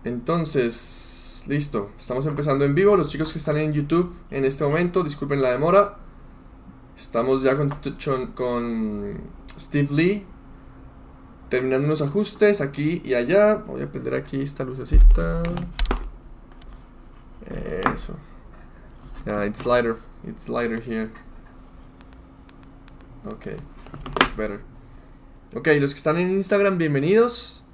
Entonces, listo. Estamos empezando en vivo. Los chicos que están en YouTube en este momento, disculpen la demora. Estamos ya con Steve Lee, terminando unos ajustes aquí y allá. Voy a prender aquí esta lucecita. Eso. Yeah, it's lighter. It's lighter here. Okay, it's better. Okay, los que están en Instagram, bienvenidos.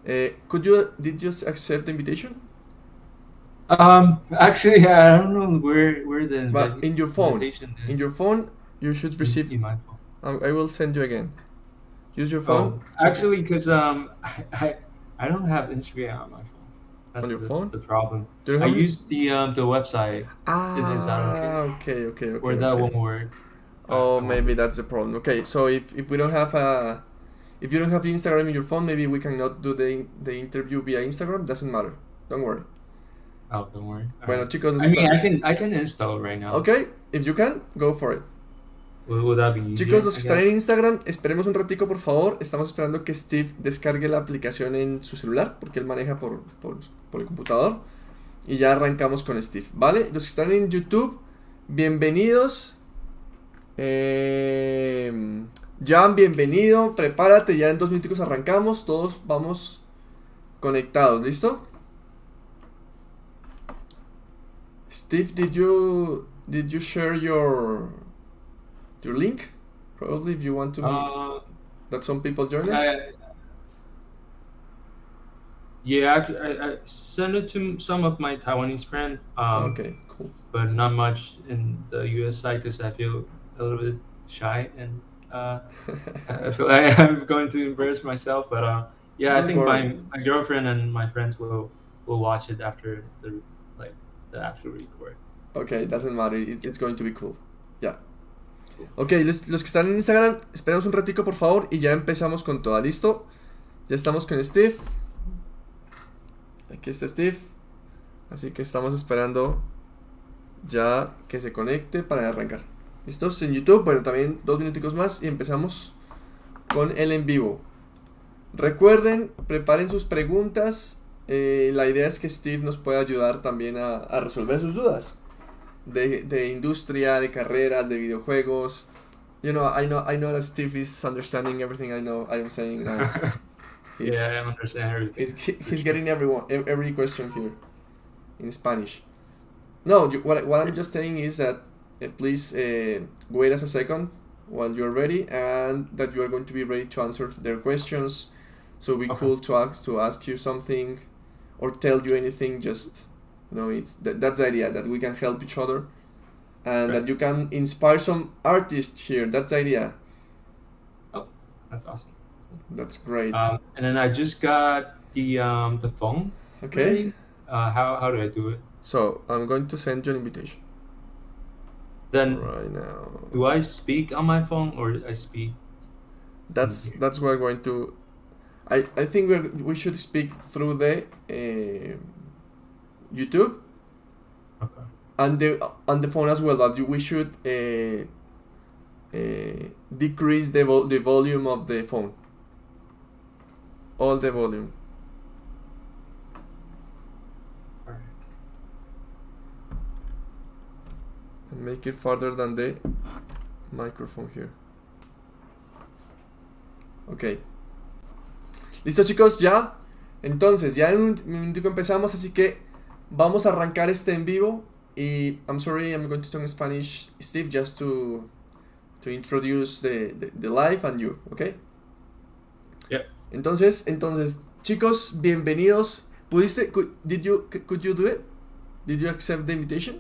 Did you accept the invitation? Actually, I don't know where the But in your phone, invitation is. in your phone, you should receive. In my phone. I will send you again. Use your phone. Oh, actually, because I don't have Instagram on my phone. That's On your phone? the problem. Do you I have it? used the website. Is that okay? Okay. Or that won't work. Oh, maybe that's the problem. Okay, so if we don't have if you don't have Instagram in your phone, maybe we cannot do the interview via Instagram. Doesn't matter. Don't worry. Oh, don't worry. Bueno, chicos, I mean, I can install right now. Okay, if you can, go for it. Would that be easier? Chicos, los que están en Instagram, esperemos un ratico, por favor. Estamos esperando que Steve descargue la aplicación en su celular, porque él maneja por el computador. Y ya arrancamos con Steve, ¿vale? Los que están en YouTube, bienvenidos. Jan, bienvenido. Prepárate, ya en 2 minutos arrancamos. Todos vamos conectados, ¿listo? Steve, did you share your link? Probably, if you want to that some people join us. Yeah, actually, I sent it to some of my Taiwanese friends. Okay, cool. But not much in the US side because I feel a little bit shy and I feel like I'm going to embarrass myself. But yeah, I think my girlfriend and my friends will watch it after the actual record. Okay, doesn't matter. It's going to be cool. Yeah. Ok, los que están en Instagram, esperemos un ratico por favor y ya empezamos con toda. ¿Listo? Ya estamos con Steve. Aquí está Steve. Así que estamos esperando ya que se conecte para arrancar. ¿Listos? En YouTube, bueno, también 2 minuticos más y empezamos con el en vivo. Recuerden, preparen sus preguntas. La idea es que Steve nos pueda ayudar también a resolver sus dudas. De industria, de carreras, de videojuegos. You know, I know that Steve is understanding everything I am saying now. Yeah, I understand everything. He's getting every question here in Spanish. No, what I'm just saying is that please wait a second while you're ready, and that you are going to be ready to answer their questions. So we cool to ask you something or tell you anything. Just it's that's the idea, that we can help each other and that you can inspire some artists here. That's the idea. Oh, that's awesome. That's great. And then I just got the phone. Okay. Ready. How do I do it? So I'm going to send you an invitation. Then right now. Do I speak on my phone or I speak? That's what we're going to. I think we should speak through the YouTube. Okay. And the phone as well. That we should decrease the volume of the phone. All the volume. Alright. And make it farther than the microphone here. Ok. ¿Listo, chicos? ¿Ya? Entonces, ya en un minutico empezamos, así que vamos a arrancar este en vivo. Y I'm sorry, I'm going to talk in Spanish, Steve, just to introduce the live and you, okay? Yep. Entonces, chicos, bienvenidos. Could you do it? Did you accept the invitation?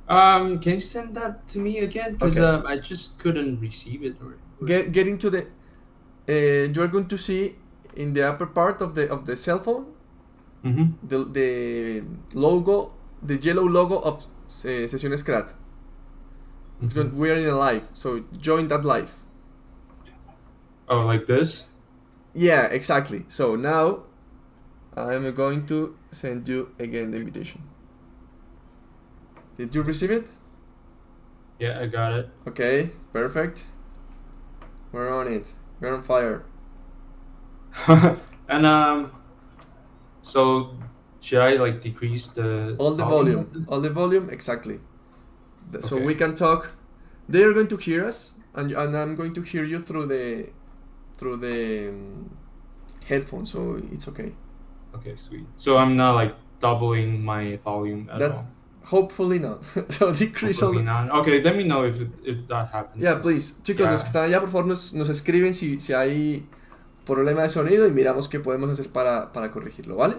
Can you send that to me again? Because I just couldn't receive it. Get into the. You are going to see in the upper part of the cell phone. Mm-hmm. The logo, the yellow logo of Sesiones Crad. It's going. We are in a live, so join that live. Oh, like this? Yeah, exactly. So now I'm going to send you again the invitation. Did you receive it? Yeah, I got it. Okay, perfect. We're on it. We're on fire. And So should I like decrease the All the volume. All the volume, exactly. So Okay. we can talk. They are going to hear us, and I'm going to hear you through the headphones, so it's okay. Okay, sweet. So I'm not like doubling my volume at That's all. hopefully not. So decrease all Hopefully the... not. Okay, let me know if that happens. Yeah, please. Chicos, los que están allá, por favor, nos escriben si hay problema de sonido y miramos qué podemos hacer para corregirlo, ¿vale?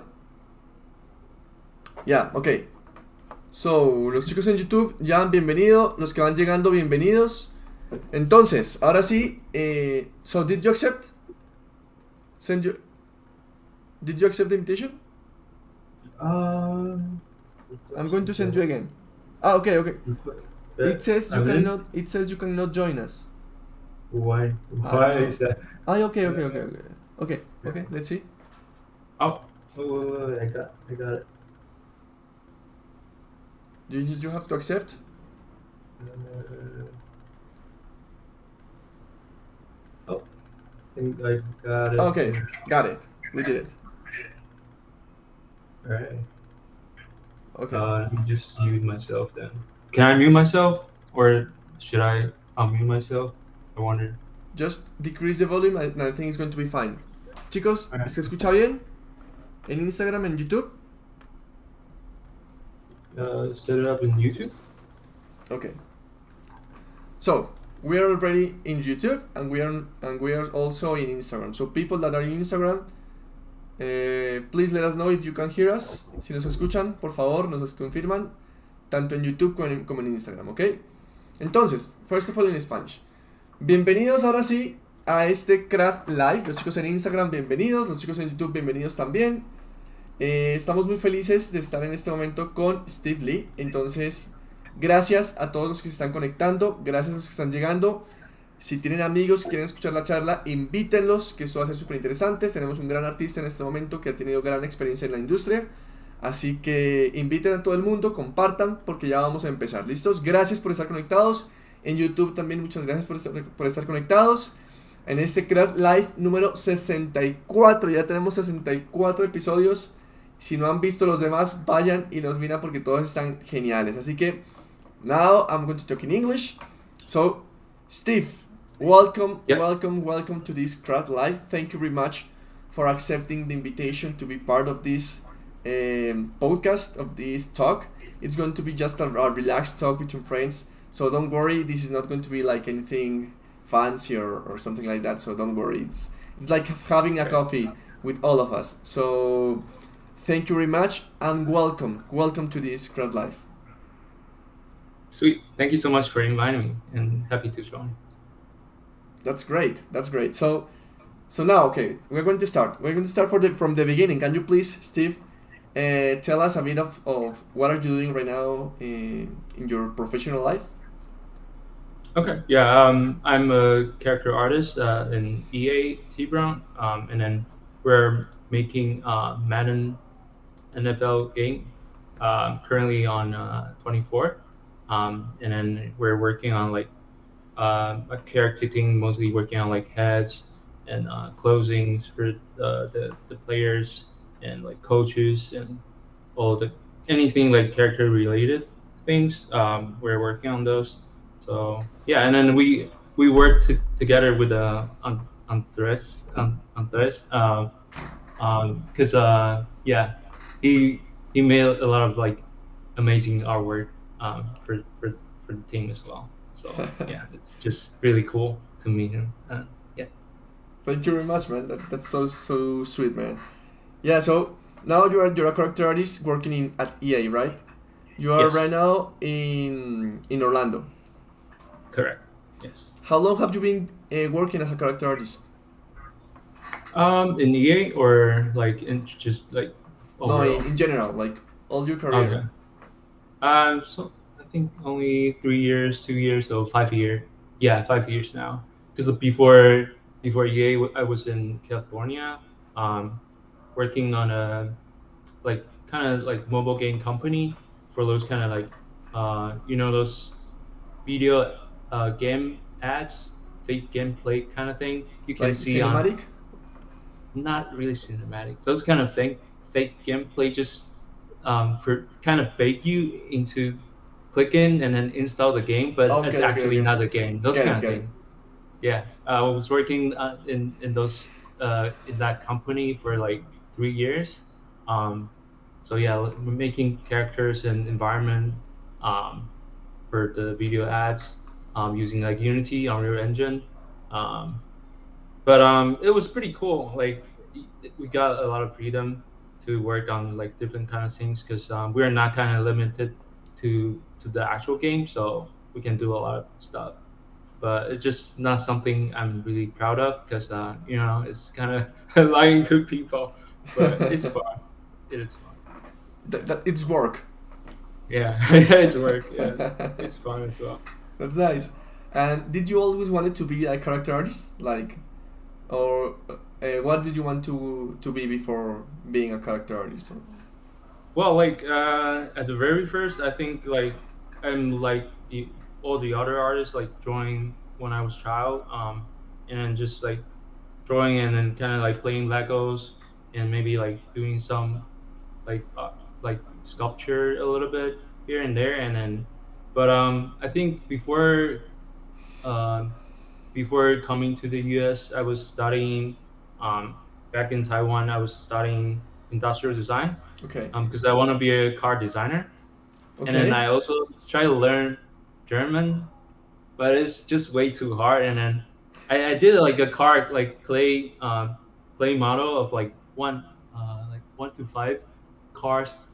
Ya, ok. So, los chicos en YouTube ya han bienvenido. Los que van llegando, bienvenidos. Entonces, ahora sí. So, did you accept? Did you accept the invitation? I'm going to send you again. Ah, okay. It says you cannot join us. Why is that? Okay. Let's see. Oh, wait, I got it. You have to accept. I think I got it. Okay, got it. We did it. Alright. Okay. Let me just mute myself then. Can I mute myself, or should I unmute myself? I wonder. Just decrease the volume and I think it's going to be fine. Chicos, Alright. ¿se escucha bien? En Instagram, en YouTube. Set it up in YouTube. Okay. So we are already in YouTube and we are also in Instagram. So people that are in Instagram, please let us know if you can hear us. Si nos escuchan, por favor, nos confirman tanto en YouTube como en Instagram, ¿ok? Entonces, first of all in Spanish. Bienvenidos ahora sí a este Crad Live. Los chicos en Instagram, bienvenidos. Los chicos en YouTube, bienvenidos también. Estamos muy felices de estar en este momento con Steve Lee. Entonces, gracias a todos los que se están conectando. Gracias a los que están llegando. Si tienen amigos que quieren escuchar la charla, invítenlos, que esto va a ser súper interesante. Tenemos un gran artista en este momento que ha tenido gran experiencia en la industria. Así que inviten a todo el mundo, compartan, porque ya vamos a empezar. ¿Listos? Gracias por estar conectados. En YouTube también muchas gracias por estar conectados. En este Crad Live número 64. Ya tenemos 64 episodios. Si no han visto los demás, vayan y los miran porque todos están geniales. Así que, now I'm going to talk in English. So, Steve, welcome to this Crad Live. Thank you very much for accepting the invitation to be part of this podcast, of this talk. It's going to be just a relaxed talk between friends. So don't worry, this is not going to be like anything fancy or something like that. So don't worry, it's like having a coffee with all of us. So thank you very much and welcome to this Crad Live. Sweet. Thank you so much for inviting me, and happy to join. That's great. So now, okay, we're going to start. From the beginning. Can you please, Steve, tell us a bit of what are you doing right now in your professional life? Okay. Yeah. I'm a character artist in EA T-Brown, and then we're making Madden NFL game currently on 24, and then we're working on like a character thing, mostly working on like heads and closings for the players and like coaches and all the anything like character related things. We're working on those. So yeah, and then we work together with Andres, because yeah, he made a lot of like amazing artwork for the team as well. So yeah, it's just really cool to meet him. Yeah. Thank you very much, man. That's so sweet, man. Yeah. So now you're a character artist working at EA, right? You are Yes. right now in Orlando. Correct. Yes. How long have you been working as a character artist? In EA or like in just like No, overall? in general, like all your career. Okay. So I think only 3 years, 2 years, so 5 years. Yeah, 5 years now. Because before EA, I was in California, working on a like kind of like mobile game company for those kind of like those video game ads, fake gameplay kind of thing you can Like see cinematic? on. Not really cinematic. Those kind of fake gameplay just for kind of bait you into clicking and then install the game, but it's Okay, okay, actually okay. not the game. Those Get kind it, of get it. things. Yeah, I was working in those in that company for like 3 years. Um, so yeah, we're making characters and environment um, for the video ads using like Unity, Unreal Engine. Um, but it was pretty cool. Like we got a lot of freedom to work on like different kind of things because we're not kind of limited to the actual game, so we can do a lot of stuff. But it's just not something I'm really proud of because it's kind of lying to people. But it's fun. It is fun. That it's work. Yeah, it's work. Yeah, it's fun as well. That's nice. And did you always wanted to be a character artist, like, or what did you want to be before being a character artist? Well, like at the very first, I think like I'm like all the other artists like drawing when I was child, and then just like drawing and then kind of like playing Legos and maybe like doing some like sculpture a little bit here and there, and then but I think um, before coming to the US, I was studying back in Taiwan. I was studying industrial design Okay. because I want to be a car designer. And then Okay. I also try to learn German, but it's just way too hard. And then I did like a car like clay model of like one to five cars,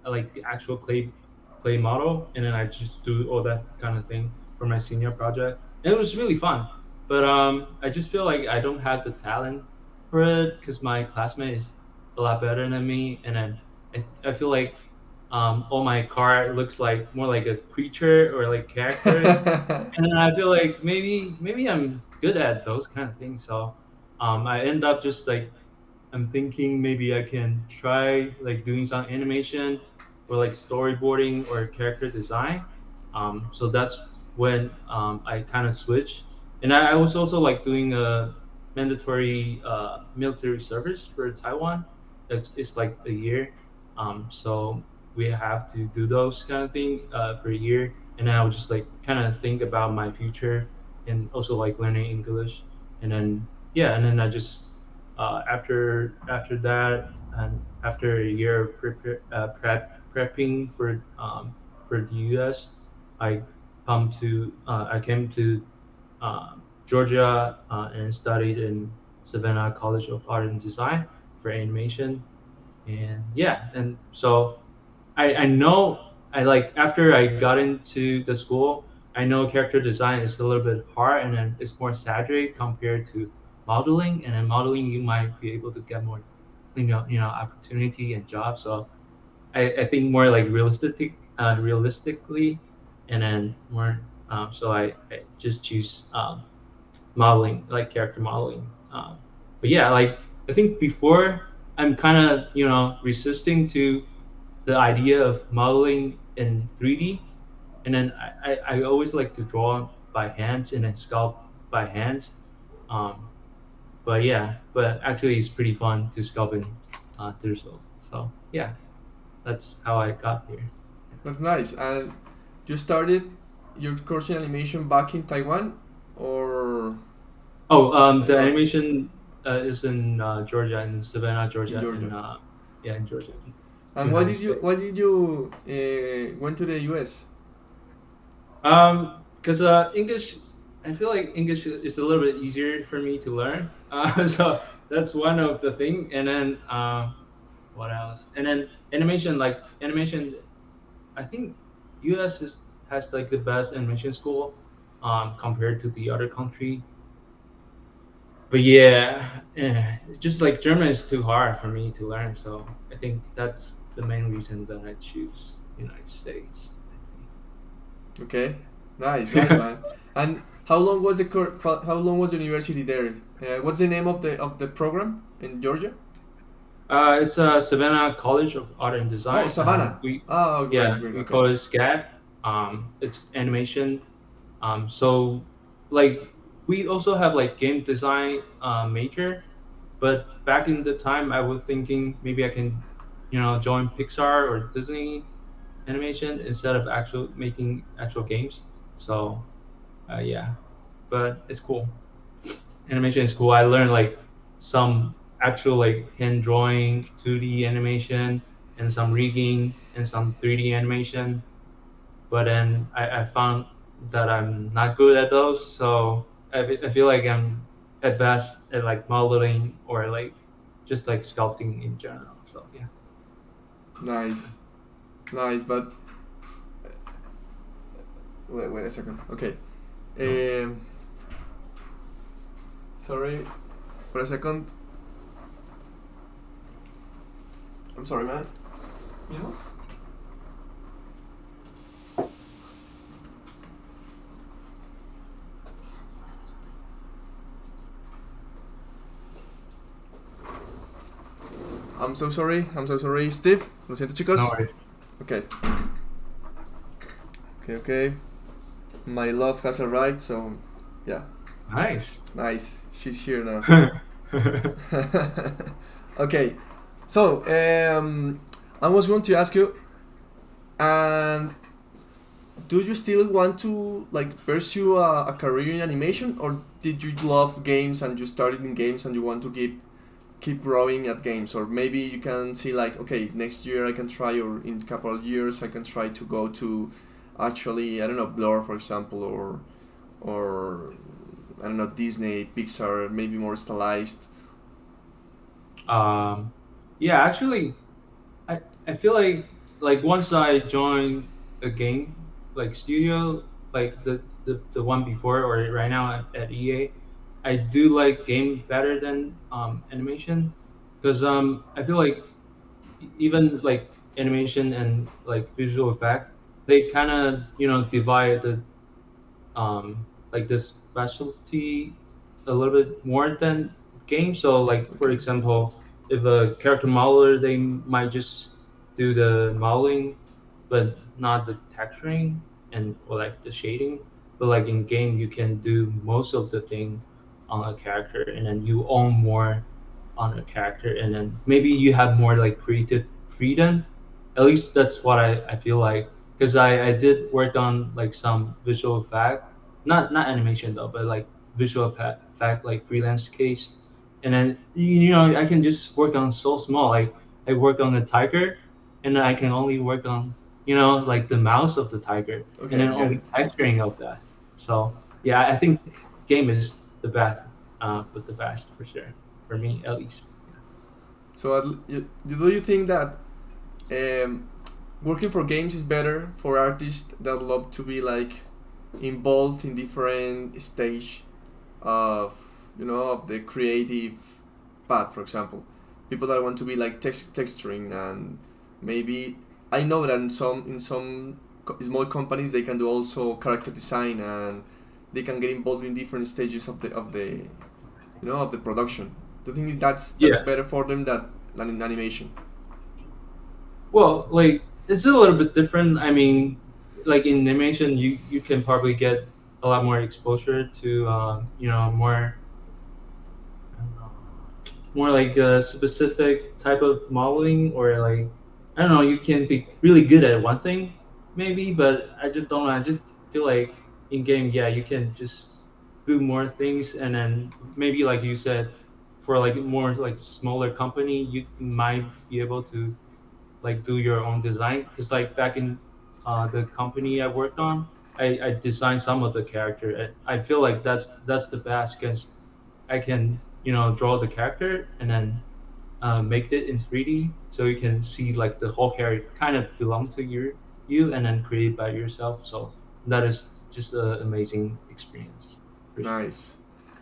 like the actual clay model, and then I just do all that kind of thing for my senior project. And it was really fun. But I just feel like I don't have the talent for it because my classmate is a lot better than me, and then I feel like oh my car looks like more like a creature or like characters, and then I feel like maybe I'm good at those kind of things. So I end up just like I'm thinking maybe I can try like doing some animation or like storyboarding or character design. So that's when I kind of switched, and I was also like doing a mandatory military service for Taiwan. It's like a year, so we have to do those kind of thing for a year, and then I would just like kind of think about my future and also like learning English, and then yeah, and then I just after that and after a year of prepping for the U.S., I I came to Georgia and studied in Savannah College of Art and Design for animation, and yeah, and so I know I like after I got into the school, I know character design is a little bit hard and then it's more saturated compared to modeling. And then modeling you might be able to get more, opportunity and jobs. So I think more like realistically, and then more. So I just choose modeling, like character modeling. But yeah, like I think before I'm kind of resisting to the idea of modeling in 3D, and then I always like to draw by hands and then sculpt by hands. Um, but yeah, but actually it's pretty fun to sculpt in digital. So yeah, that's how I got here. That's nice. And you started your course in animation back in Taiwan, or Oh, the well, animation is in Georgia, in Savannah, in Georgia, Georgia? yeah, in Georgia, And United States. why did you went to the US? Because English, I feel like English is a little bit easier for me to learn. So that's one of the thing. And then what else? And then animation, like animation, I think U.S. has like the best animation school compared to the other country. But yeah, just like German is too hard for me to learn. So I think that's the main reason that I choose United States. Okay, nice man. And how long was how long was the university there? What's the name of the program in Georgia? It's Savannah College of Art and Oh, Design. Savannah. Oh, great, Yeah, great. we Okay. call it SCAD. It's animation. So like we also have like game design major, But back in the time, I was thinking maybe I can, join Pixar or Disney animation instead of making actual games. So yeah, but it's cool. Animation is cool. I learned like some actual like hand drawing, 2D animation, and some rigging and some 3D animation. But then I found that I'm not good at those. So I feel like I'm at best at like modeling or like just like sculpting in general. So yeah. Nice. But wait a second. Okay. Sorry for a second. I'm sorry, man. You know? I'm so sorry, Steve. Lo siento, chicos. No worries. Okay. Okay. My love has arrived, so yeah. Nice. She's here now. Okay. So, I was going to ask you, do you still want to like pursue a career in animation, or did you love games and you started in games and you want to keep growing at games? Or maybe you can see like, okay, next year I can try, or in a couple of years I can try to go to actually, I don't know, Blur, for example, or I don't know, Disney, Pixar, maybe more stylized. Yeah, actually, I feel like once I joined a game like studio, like the one before or right now at EA, I do like game better than animation, because I feel like even like animation and like visual effect, they kind of divide the like the specialty a little bit more than games. So like for Okay. example, if a character modeler, they might just do the modeling, but not the texturing and or like the shading. But like in game, you can do most of the thing on a character, and then you own more on a character, and then maybe you have more like creative freedom. At least that's what I feel like, because I did work on like some visual effect, not animation though, but like visual effect like freelance case. And then I can just work on so small, like I work on the tiger, and then I can only work on like the mouse of the tiger, and Okay, then get only it. texturing of that. So yeah, I think game is the best, but the best for sure, for me at least. So, do you think that um, working for games is better for artists that love to be like involved in different stage of of the creative path? For example, people that want to be like texturing, and maybe I know that in some small companies they can do also character design, and they can get involved in different stages of the production. Do you think that's Yeah. better for them than in animation? Well, like it's a little bit different. I mean, like in animation, you can probably get a lot more exposure to more, I don't know, more like a specific type of modeling, or like I don't know, you can be really good at one thing maybe, but I just don't know. I just feel like in game, yeah, you can just do more things, and then maybe like you said, for like more like smaller company, you might be able to like do your own design, because like back in the company I worked on, I designed some of the character, and I feel like that's the best, because I can draw the character and then make it in 3D, so you can see like the whole character kind of belong to you, and then create by yourself. So that is just an amazing experience for sure. Nice.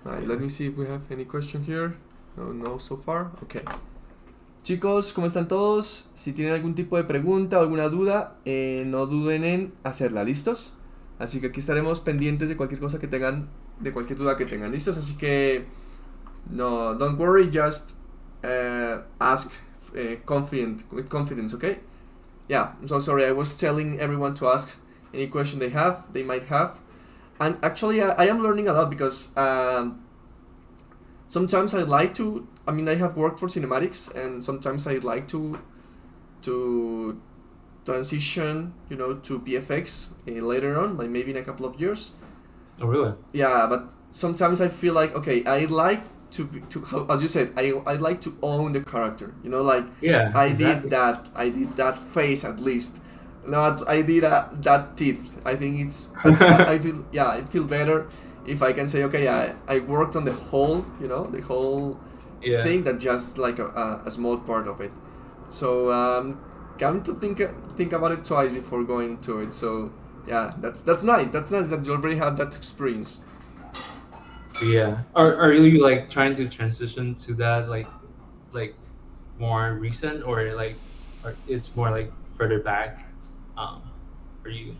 Nice. Yeah. Let me see if we have any question here. No, so far. Okay. Chicos, ¿cómo están todos? Si tienen algún tipo de pregunta o alguna duda, no duden en hacerla, ¿listos? Así que aquí estaremos pendientes de cualquier cosa que tengan, de cualquier duda que tengan, ¿listos? Así que, no, don't worry, just ask with confidence, okay? Yeah, I'm so sorry, I was telling everyone to ask any question they might have. And actually, I am learning a lot, because sometimes I like to I mean, I have worked for cinematics, and sometimes I like to transition, to VFX later on, like maybe in a couple of years. Oh, really? Yeah, but sometimes I feel like, okay, I like to as you said, I like to own the character. Like Yeah, I exactly. did that face at least. Not I did that teeth. I think I did. Yeah, it feel better if I can say, okay, I worked on the whole, the whole Yeah. thing, that just like a small part of it. So come to think about it twice before going to it. So yeah, that's nice. That's nice that you already have that experience. Yeah. Are you like trying to transition to that like more recent, or it's more like further back for you?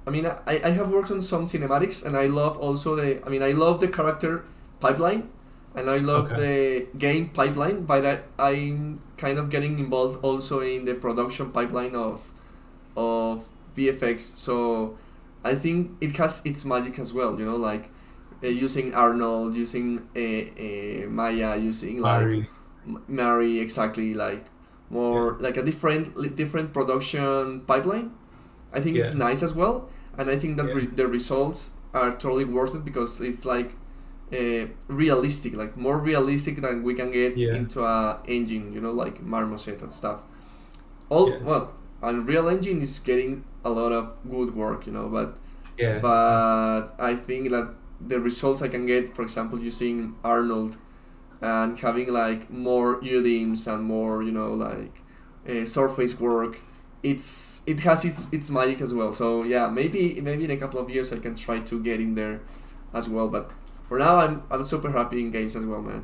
I mean, I have worked on some cinematics, and I love also I love the character pipeline, and I love Okay. the game pipeline, but I'm kind of getting involved also in the production pipeline of VFX. So I think it has its magic as well, like using Arnold, using Maya, using like Mari. Mary, exactly, like Yeah. more like a different production pipeline. I think it's Yeah. nice as well, and I think that Yeah. the results are totally worth it, because it's like realistic, like more realistic than we can get Yeah. into a engine, like Marmoset and stuff. All Yeah. well, Unreal Engine is getting a lot of good work, but Yeah. I think that the results I can get, for example, using Arnold and having like more UDIMs and more, like surface work, it has its magic as well. So yeah, maybe in a couple of years I can try to get in there as well. But for now, I'm super happy in games as well, man.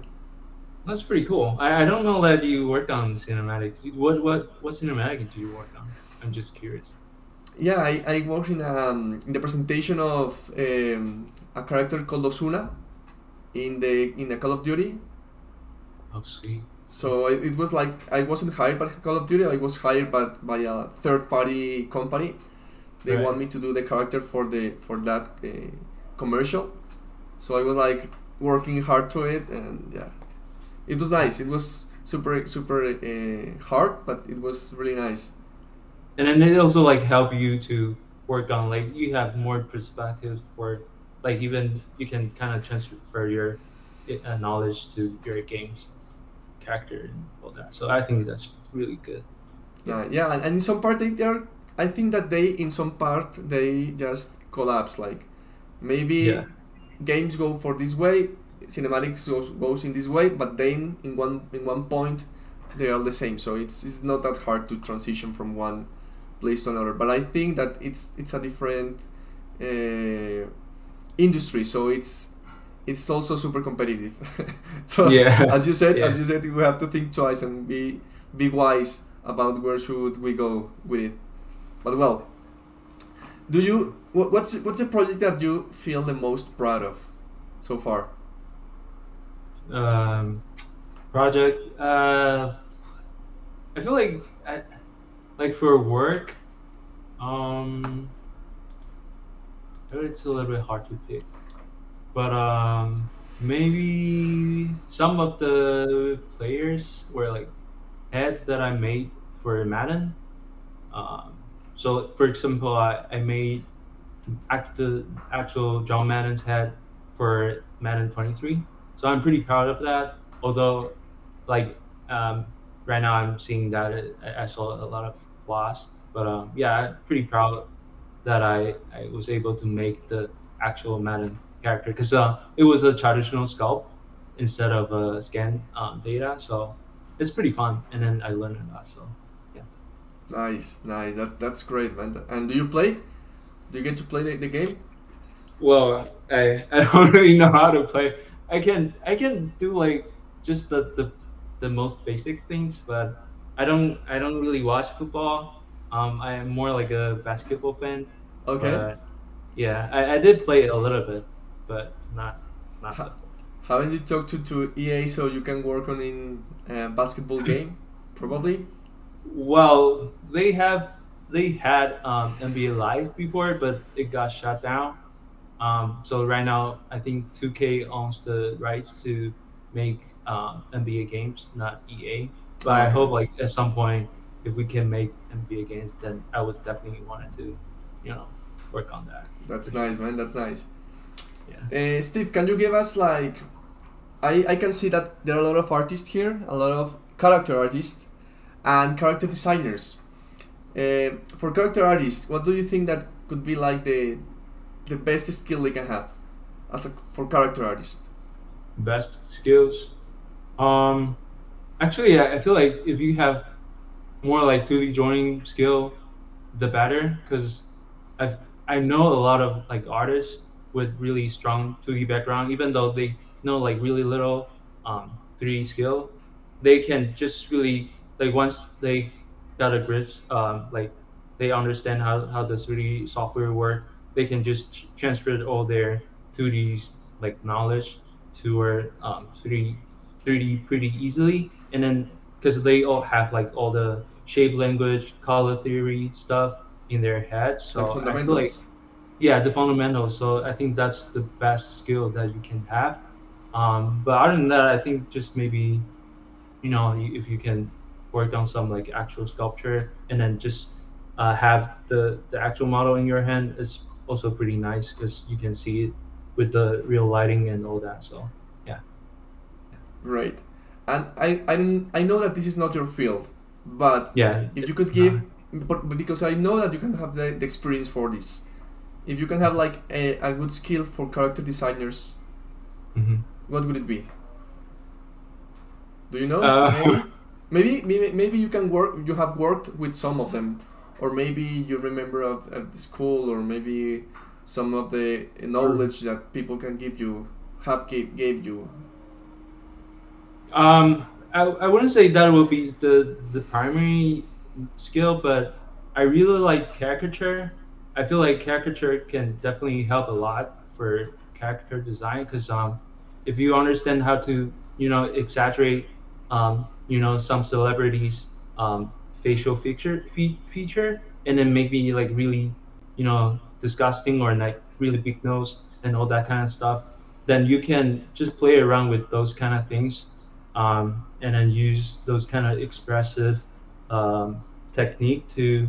That's pretty cool. I don't know that you worked on cinematics. What cinematic did you work on? I'm just curious. Yeah, I worked in the presentation of a character called Osuna in the Call of Duty. Oh, sweet. Sweet. So it was like I wasn't hired by Call of Duty. I was hired by a third party company. They Right. want me to do the character for that commercial. So I was like working hard to it, and yeah, it was nice. It was super hard, but it was really nice. And then it also like help you to work on, like, you have more perspective for, like, even you can kind of transfer your knowledge to your game's character and all that. So I think that's really good. Yeah. Yeah, and in some part they are. I think that they in some part they just collapse. Like Yeah. maybe games go for this way, cinematics goes in this way, but then in one point they are the same. So it's not that hard to transition from one place to another. But I think that it's a different uh, industry, so it's also super competitive. So Yeah. as you said, Yeah. we have to think twice and be wise about where should we go with it. But well, what's a project that you feel the most proud of so far? Um, Project. I feel like like for work, um, it's a little bit hard to pick, but maybe some of the players were like head that I made for Madden. Um, so for example, I made the actual John Madden's head for Madden 23. So I'm pretty proud of that. Although, like, um, right now I'm seeing that I saw a lot of flaws. But yeah, I'm pretty proud that I was able to make the actual Madden character, because it was a traditional sculpt instead of scan data. So it's pretty fun. And then I learned a lot. So yeah. Nice. That's great, man. And do you play? Do you get to play the game? Well, I don't really know how to play. I can do like just the most basic things, but I don't really watch football. I am more like a basketball fan, Okay. but yeah, I did play it a little bit, but not Ha- that much. haven't you talked to EA so you can work on in basketball game? Probably. Well, they had NBA Live before, but it got shut down. So right now, I think 2K owns the rights to make NBA games, not EA. But I Okay. hope like at some point, if we can make NBA games, then I would definitely want to, work on that. For That's sure. nice, man. That's nice. Yeah. Steve, can you give us like I can see that there are a lot of artists here, a lot of character artists and character designers. For character artists, what do you think that could be like the best skill they can have for character artists? Best skills. Um, Actually, I feel like if you have more like 2D joining skill, the better. Because I know a lot of like artists with really strong 2D background, even though they know like really little 3D skill, they can just really like once they got a grip, like they understand how the 3D software work, they can just transfer all their 2D like knowledge to where 3D pretty easily, and then because they all have like all the shape language, color theory stuff in their head. Like So I feel like fundamentals. yeah, the fundamentals. So I think that's the best skill that you can have. But other than that, I think just maybe if you can work on some like actual sculpture and then just have the actual model in your hand is also pretty nice because you can see it with the real lighting and all that. So yeah, Great. And I know that this is not your field, but yeah, if you could it's give, not. because I know that you can have the experience for this, if you can have like a good skill for character designers, Hmm. what would it be? Do you know? Uh, Maybe you can work. You have worked with some of them, or maybe you remember of the school, or maybe some of the knowledge that people can give you gave you. I wouldn't say that will be the primary skill, but I really like caricature. I feel like caricature can definitely help a lot for character design because if you understand how to exaggerate some celebrities facial feature and then maybe like really disgusting or like really big nose and all that kind of stuff, then you can just play around with those kind of things and then use those kind of expressive um, technique to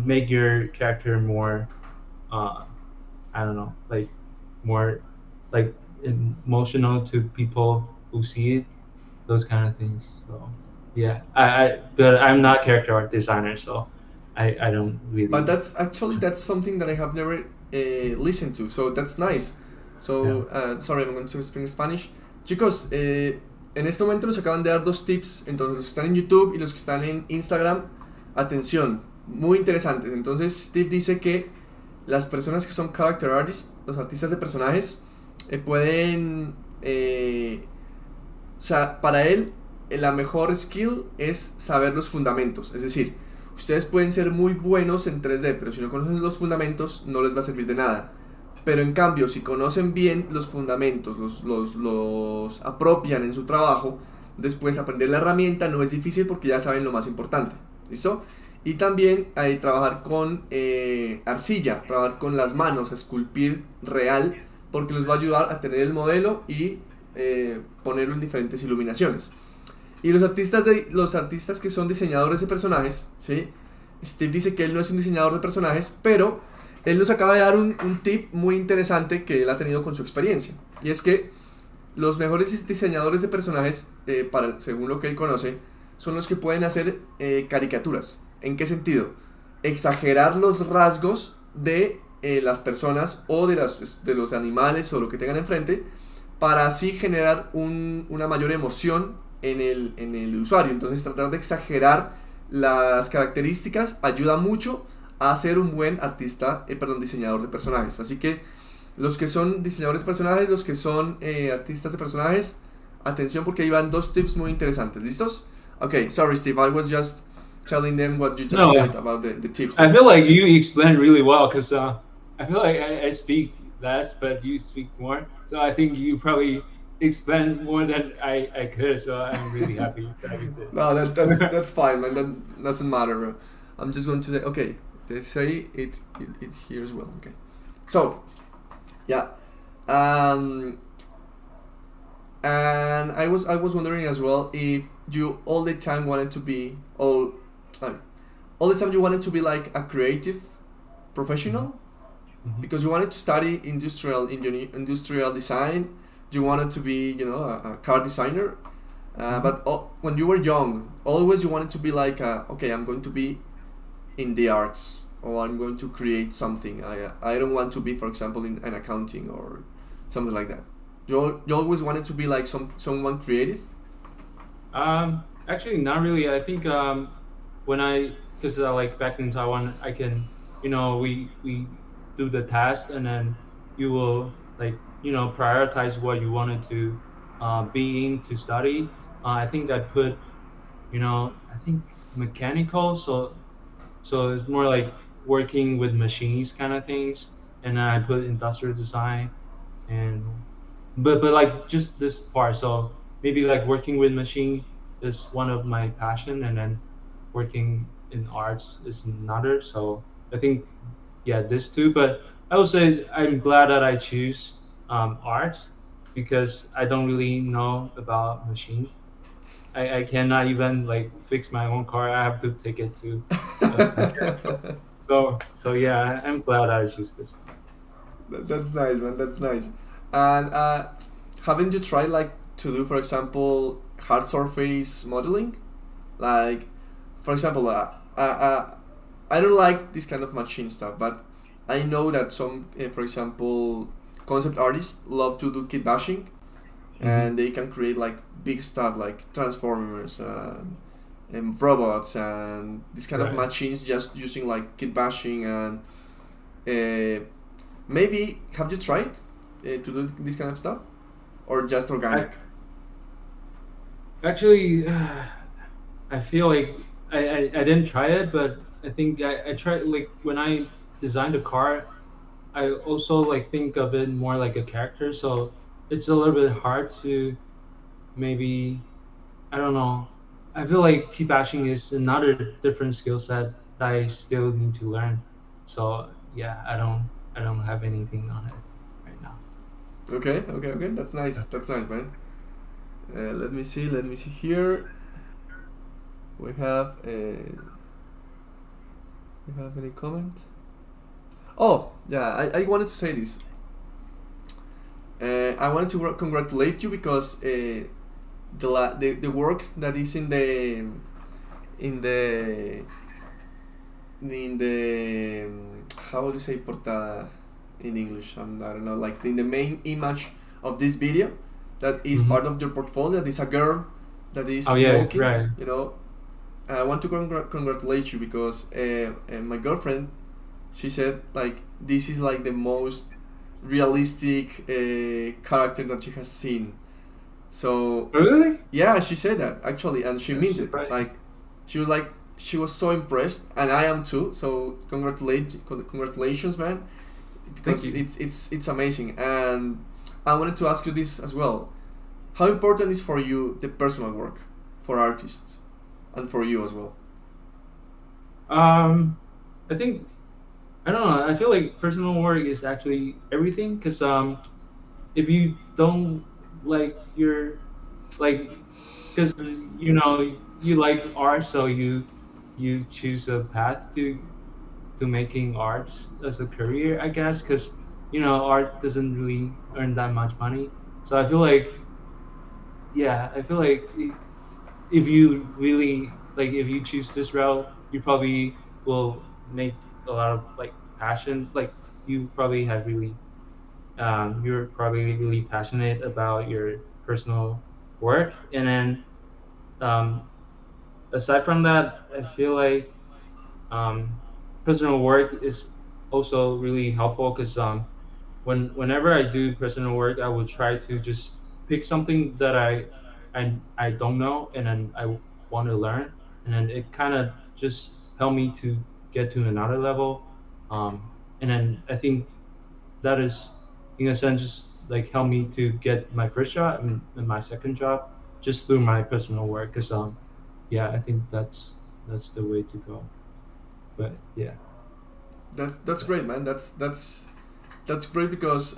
make your character more uh, I don't know, like more like emotional to people who see it, those kind of things. So yeah, but I'm not character art designer, so I don't But really. that's something that I have never listened to. So that's nice. Yeah. So sorry, I'm going to speak in Spanish. Chicos, en este momento nos acaban de dar dos tips. Entonces los que están en YouTube y los que están en Instagram, atención, muy interesantes. Entonces Steve dice que las personas que son character artists, los artistas de personajes, pueden, o sea, para él la mejor skill es saber los fundamentos. Es decir, ustedes pueden ser muy buenos en 3D, pero si no conocen los fundamentos no les va a servir de nada. Pero en cambio, si conocen bien los fundamentos, los apropian en su trabajo, después aprender la herramienta no es difícil porque ya saben lo más importante. ¿Listo? Y también hay trabajar con arcilla, trabajar con las manos, esculpir real, porque les va a ayudar a tener el modelo y ponerlo en diferentes iluminaciones. Y los artistas que son diseñadores de personajes, ¿sí? Steve dice que él no es un diseñador de personajes, pero él nos acaba de dar un tip muy interesante que él ha tenido con su experiencia. Y es que los mejores diseñadores de personajes, según lo que él conoce, son los que pueden hacer caricaturas. ¿En qué sentido? Exagerar los rasgos de las personas o de los animales o lo que tengan enfrente para así generar una mayor emoción en el usuario. Entonces tratar de exagerar las características ayuda mucho a ser un buen diseñador de personajes. Así que los que son diseñadores de personajes, los que son artistas de personajes, atención porque ahí van dos tips muy interesantes. ¿Listos? Okay, sorry Steve, I was just telling them what you just No, said about the tips. I feel like you explained really well because I feel like I speak less, but you speak more. So I think you probably explained more than I could. So I'm really happy that you did. No, that's fine, man. That doesn't matter, bro. I'm just going to say, okay, they say it here as well. Okay, so yeah, And I was wondering as well if you all the time wanted to be all the time you wanted to be like a creative professional, because you wanted to study industrial design. You wanted to be, a car designer. But when you were young, always you wanted to be like, okay, I'm going to be in the arts, or I'm going to create something. I don't want to be, for example, in an accounting or something like that. You always wanted to be like someone creative. Actually, not really. I think because like back in Taiwan, I can, we do the task, and then you will like, prioritize what you wanted to be in to study. I think I put, I think mechanical, so it's more like working with machines kind of things, and then I put industrial design, and but like just this part. So maybe like working with machine is one of my passion, and then working in arts is another. So I think, yeah, this two. But I would say I'm glad that I choose arts, because I don't really know about machine. I cannot even like fix my own car. I have to take it to a mechanic. So yeah, I'm glad I choose this. That's nice, man. That's nice. And haven't you tried like to do, for example, hard surface modeling? Like, for example, I don't like this kind of machine stuff, but I know that some, for example, concept artists love to do kit bashing, and they can create like big stuff like transformers and robots and this kind of Right. machines, just using like kit bashing. And maybe have you tried to do this kind of stuff, or just organic? Actually, I feel like I didn't try it, but I think I tried, like when I designed a car, I also like think of it more like a character, so it's a little bit hard to maybe, I don't know. I feel like keep bashing is another different skill set that I still need to learn. So yeah, I don't have anything on it right now. Okay, okay, okay. That's nice. That's nice, man. Let me see. Let me see here. We have. We have any comment? Oh, yeah. I wanted to say this. I wanted to congratulate you, because the work that is in the how would you say portada in English? I don't know, like in the main image of this video, that is part of your portfolio. That is a girl that is Oh yeah, smoking. right. I want to congratulate you, because my girlfriend, she said like this is like the most realistic character that she has seen. So Really? yeah, she said that actually, and she That's meant it. surprising. Like she was so impressed, and I am too. So congratulations, man, Thank because you. it's amazing. And I wanted to ask you this as well: how important is for you the personal work for artists, and for you as well? I think, I don't know. I feel like personal work is actually everything, because if you don't like your, like, because you like art, so you choose a path to making arts as a career, I guess, because art doesn't really earn that much money. So I feel like, yeah, I feel like if you really like, if you choose this route, you probably will make a lot of like passion. Like you probably have really, you're probably really passionate about your personal work, and then um, aside from that, I feel like um, personal work is also really helpful, because whenever I do personal work, I will try to just pick something that I don't know, and then I want to learn, and then it kind of just help me to get to another level, and then I think that is, in a sense, just like help me to get my first job and my second job just through my personal work, because yeah, I think that's the way to go. But yeah. That's great, man. That's great, because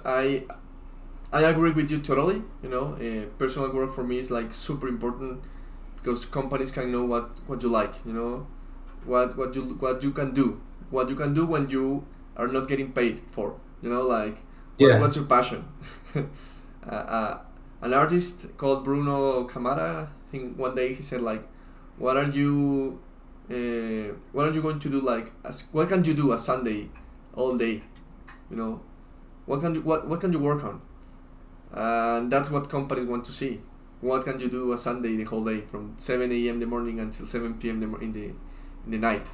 I agree with you totally. Personal work for me is like super important because companies can know what you like. What you can do, when you are not getting paid for. Like Yeah. what's your passion? An artist called Bruno Camara, I think one day he said like, what are you going to do, like what can you do a Sunday all day? What can you work on? And that's what companies want to see. What can you do a Sunday the whole day from 7 a.m. in the morning until 7 p.m. in the night?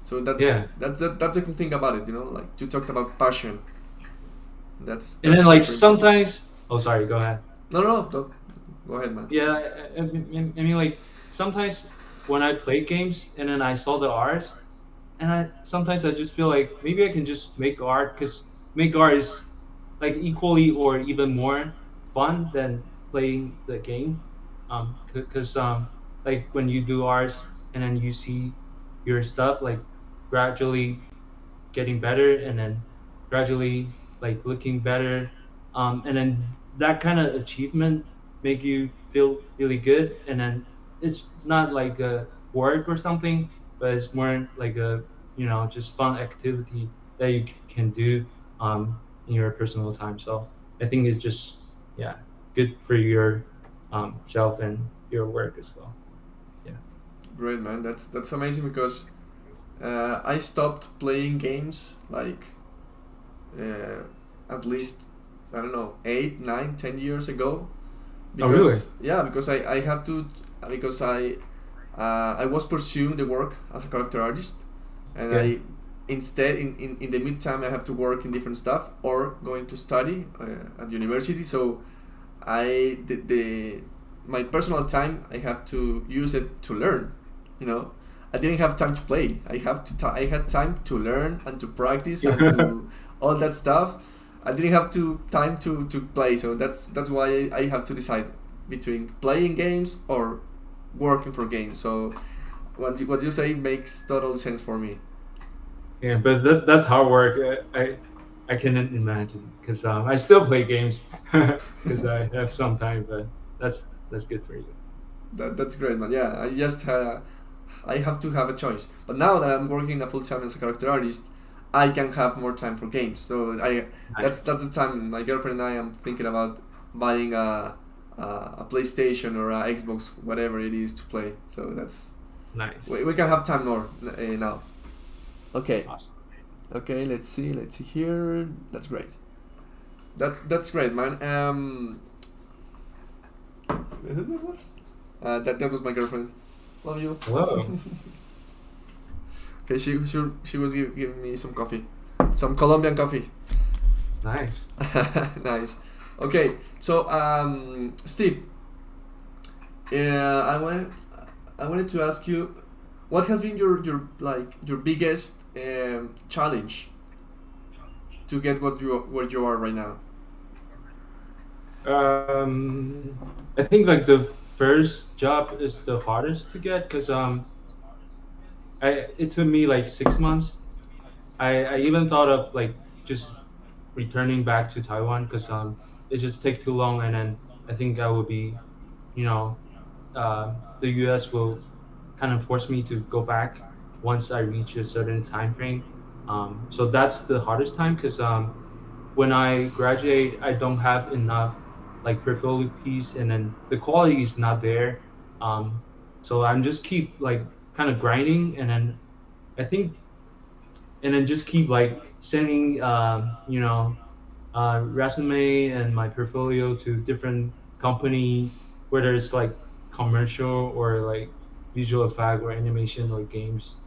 So that's the cool thing about it. Like you talked about passion. That's And then like super important. sometimes. Oh, sorry. Go ahead. No, go ahead, man. Yeah, I mean, like sometimes when I play games and then I saw the art, and sometimes I just feel like maybe I can just make art, because make art is like equally or even more fun than playing the game. Because like when you do arts and then you see your stuff like gradually getting better and then gradually like looking better, and then that kind of achievement make you feel really good, and then it's not like a work or something, but it's more like a just fun activity that you can do in your personal time. So I think it's just good for your self and your work as well. Great, man. That's amazing because I stopped playing games like at least, I don't know, 8, 9, 10 years ago. Oh, really? Yeah, because I have to, because I was pursuing the work as a character artist, and Yeah. I instead in the midtime I have to work in different stuff or going to study at university. So the my personal time I have to use it to learn. I didn't have time to play. I had time to learn and to practice and to all that stuff. I didn't have time to play. So that's why I have to decide between playing games or working for games. So what you say makes total sense for me. Yeah, but that's hard work. I cannot imagine, because I still play games because I have some time, but that's good for you. That's great, man. Yeah, I have to have a choice. But now that I'm working a full time as a character artist, I can have more time for games. So that's the time my girlfriend and I am thinking about buying a PlayStation or a Xbox, whatever it is, to play. So that's Nice. we can have time more now. Okay. Awesome. Okay, let's see here. That's great. That's great, man. That was my girlfriend. Love you. Whoa. Okay, she was giving me some coffee, some Colombian coffee. Nice. Nice. Okay, so Steve, I wanted to ask you, what has been your biggest challenge to get where you are right now? I think like the first job is the hardest to get, because it took me like 6 months. I even thought of like just returning back to Taiwan, because it just take too long, and then I think I will be, the U.S. will kind of force me to go back once I reach a certain time frame. So that's the hardest time, because when I graduate, I don't have enough like portfolio piece, and then the quality is not there. So I'm just keep like kind of grinding, and then I think, and then just keep like sending resume and my portfolio to different company, whether it's like commercial or like visual effect or animation or games.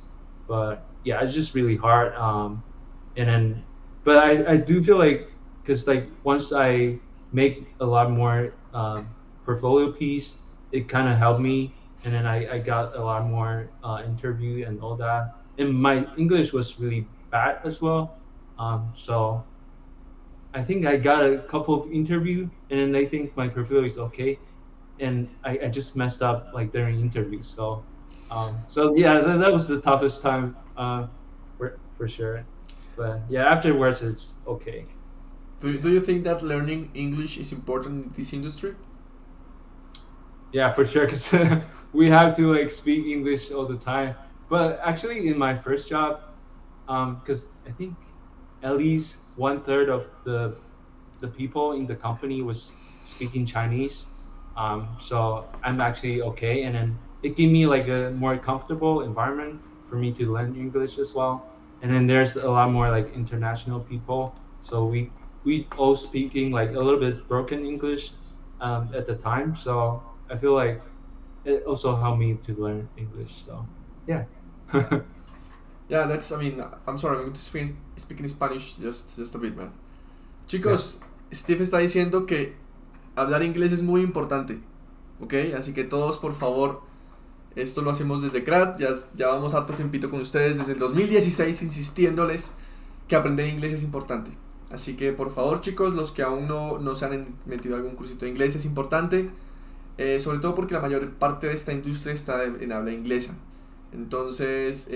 But yeah, it's just really hard. And then, but I do feel like, because like once I make a lot more portfolio piece, it kind of helped me, and then I got a lot more interview and all that. And my English was really bad as well, so I think I got a couple of interview, and then they think my portfolio is okay, and I just messed up like during interviews. So yeah, that was the toughest time for sure. But yeah, afterwards it's okay. Do you think that learning English is important in this industry? Yeah, for sure, because we have to like speak English all the time. But actually, in my first job, because I think at least one third of the people in the company was speaking Chinese. So I'm actually okay, and then it gave me like a more comfortable environment for me to learn English as well. And then there's a lot more like international people, so we all speaking like a little bit broken English at the time. So I feel like it also helped me to learn English. So yeah. Yeah, that's. I mean, I'm sorry. I'm going to speak in Spanish just a bit, man. Yeah. Chicos, Steve está diciendo que hablar inglés es muy importante, ¿ok? Así que todos, por favor, esto lo hacemos desde Crad. Ya vamos harto tiempito con ustedes desde el 2016 insistiéndoles que aprender inglés es importante. Así que, por favor, chicos, los que aún no se han metido a algún cursito de inglés, es importante. Sobre todo porque la mayor parte de esta industria está en habla inglesa. Entonces,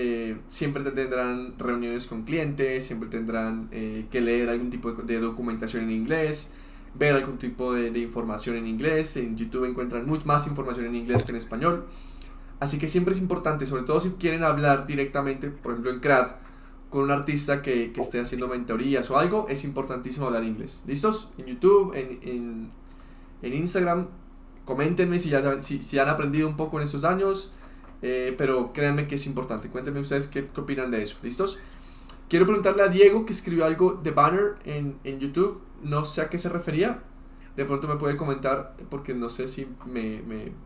siempre tendrán reuniones con clientes, siempre tendrán que leer algún tipo de documentación en inglés, ver algún tipo de información en inglés. En YouTube encuentran mucha más información en inglés que en español. Así que siempre es importante, sobre todo si quieren hablar directamente, por ejemplo en Crad, con un artista que esté haciendo mentorías o algo, es importantísimo hablar inglés. ¿Listos? En YouTube, en Instagram, coméntenme si ya saben, si han aprendido un poco en estos años. Pero créanme que es importante. Cuéntenme ustedes qué opinan de eso. ¿Listos? Quiero preguntarle a Diego, que escribió algo de banner en YouTube. No sé a qué se refería. De pronto me puede comentar, porque no sé si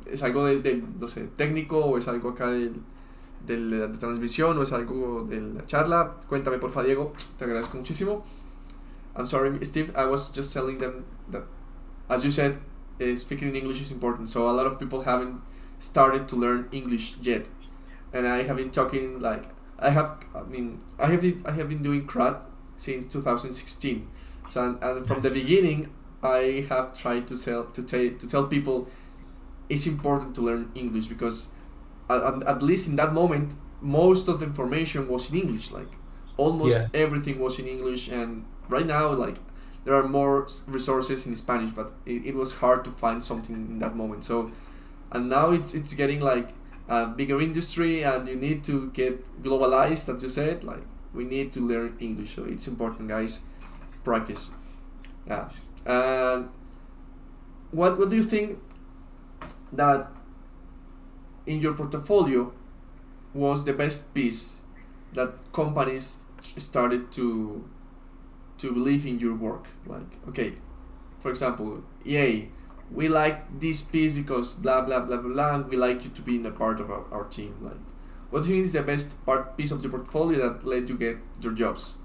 es algo no sé, técnico, o es algo acá de transmisión, o es algo de la charla. Cuéntame, porfa, Diego. Te agradezco muchísimo. I'm sorry, Steve. I was just telling them that, as you said, speaking in English is important. So a lot of people haven't started to learn English yet, and I have been talking like I have been doing Crad since 2016. So and from the beginning, I have tried to tell people it's important to learn English, because at least in that moment, most of the information was in English. Like almost everything was in English, and right now, like, there are more resources in Spanish, but it was hard to find something in that moment. So. And now it's getting like a bigger industry, and you need to get globalized, as you said. Like, we need to learn English, so it's important, guys. Practice. Yeah. What do you think that in your portfolio was the best piece that companies started to believe in your work? Like, okay, for example, EA. We like this piece because blah blah blah blah blah, and we like you to be in a part of our team. Like, what do you think is the best piece of your portfolio that let you get your jobs?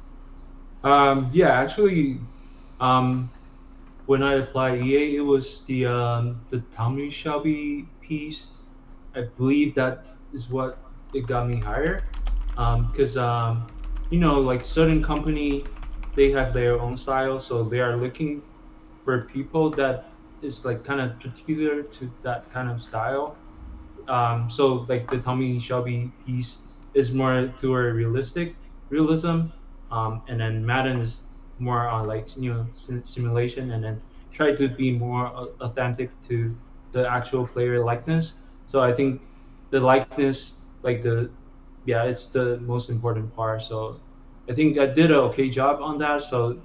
Yeah, actually, when I applied EA, it was the Tommy Shelby piece. I believe that is what it got me hired. Because like certain company, they have their own style, so they are looking for people that is like kind of particular to that kind of style. So like the Tommy Shelby piece is more to a realism, and then Madden is more on like simulation, and then try to be more authentic to the actual player likeness. So I think the likeness, like it's the most important part. So I think I did an okay job on that. So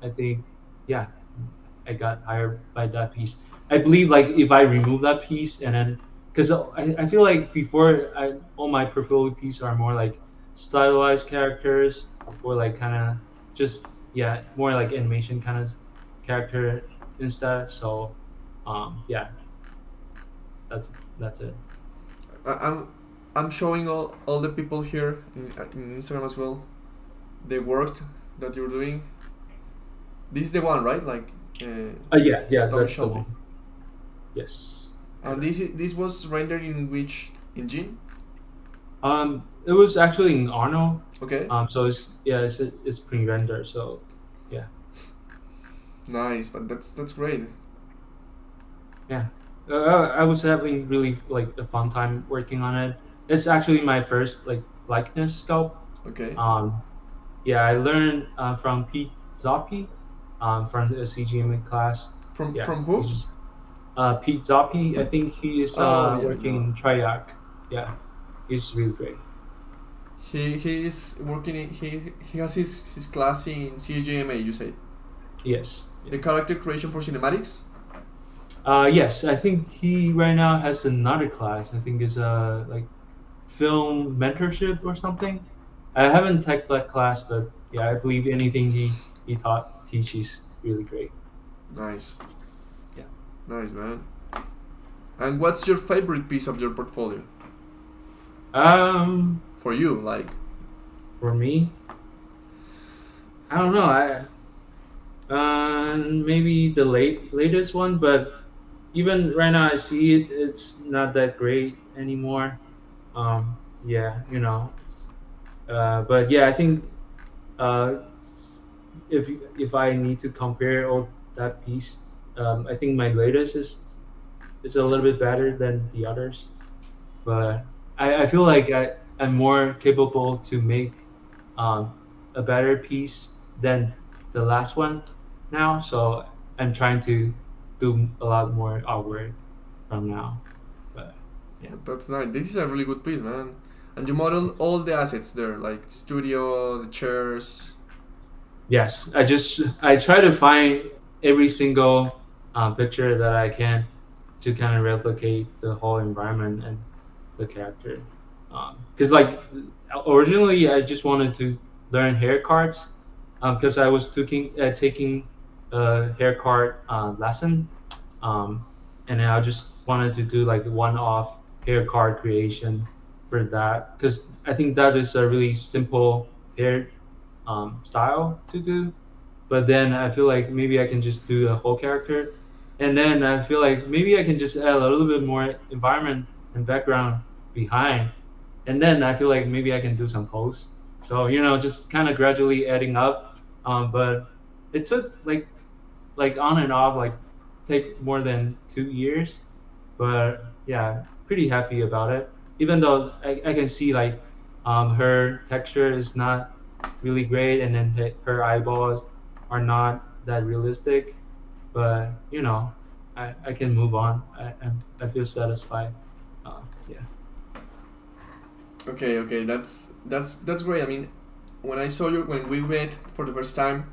I think I got hired by that piece. I believe like if I remove that piece, and then because I feel like before all my portfolio pieces are more like stylized characters, or like kind of just more like animation kind of character instead. So that's it. I'm showing all the people here in Instagram as well the work that you're doing. This is the one, right? Like that's Tommy the Shelby. one. Yes. And this was rendered in which engine? It was actually in Arno. Okay. So it's pre-rendered. So yeah. Nice, but that's great. Yeah. I was having really like a fun time working on it. It's actually my first like likeness sculpt. Okay. I learned from Pete Zoppi. from the CGM class. From Yeah, from he's who? just Pete Zoppi. I think he is Oh yeah, working no. in Triac. Yeah, he's really great. He is working in he has his class in CGMA. You say Yes. the Yeah. character creation for cinematics. Yes, I think he right now has another class. I think it's like film mentorship or something. I haven't taken that class, but yeah, I believe anything he teaches really great. Nice, Yeah. nice man. And what's your favorite piece of your portfolio Um, for you? Like, for me, I don't know. Maybe the latest one, but even right now I see it. It's not that great anymore. Yeah, you know. But yeah, I think uh, if I need to compare all that piece, I think my latest is a little bit better than the others. But I feel like I'm more capable to make um, a better piece than the last one now. So I'm trying to do a lot more artwork from now. But yeah. that's nice. This is a really good piece, man. And you model Thanks. all the assets there, like the studio, the chairs. Yes, I try to find every single picture that I can to kind of replicate the whole environment and the character. Because like originally I just wanted to learn hair cards because I was taking a hair card lesson, um, and I just wanted to do like one-off hair card creation for that because I think that is a really simple hair style to do. But then I feel like maybe I can just do a whole character, and then I feel like maybe I can just add a little bit more environment and background behind, and then I feel like maybe I can do some posts. So just kind of gradually adding up. But it took like on and off, like take more than 2 years. But yeah, pretty happy about it. Even though I can see like her texture is not really great, and then her eyeballs are not that realistic. But I can move on. I feel satisfied. Yeah. Okay, okay, that's great. I mean, when I saw you when we met for the first time,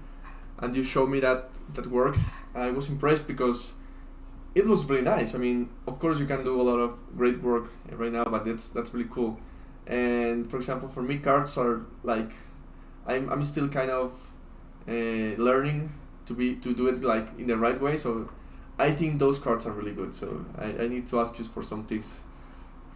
and you showed me that work, I was impressed because it was really nice. I mean, of course, you can do a lot of great work right now, but that's really cool. And for example, for me, cards are like I'm still kind of learning to do it like in the right way. So I think those cards are really good. So I need to ask you for some tips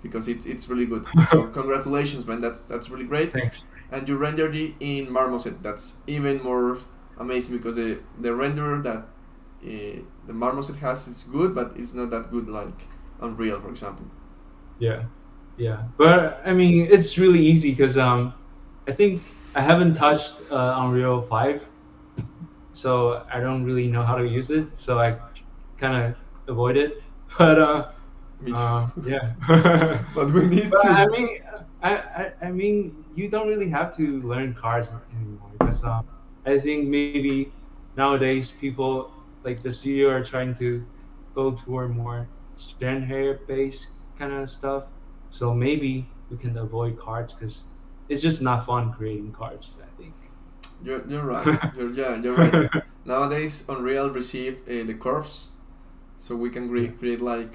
because it's really good. So congratulations, man. That's really great. Thanks. And you rendered it in Marmoset. That's even more amazing because the renderer that the Marmoset has is good, but it's not that good like Unreal, for example. Yeah. Yeah. But I mean, it's really easy because I think I haven't touched Unreal 5, so I don't really know how to use it. So I kind of avoid it. But Me too. yeah. But we need But I to. mean, I mean, you don't really have to learn cards anymore because I think maybe nowadays people like the studio are trying to go toward more strand hair based kind of stuff. So maybe we can avoid cards because it's just not fun creating cards, I think. You're right. You're right. Nowadays, Unreal receive the curves, so we can Yeah. create like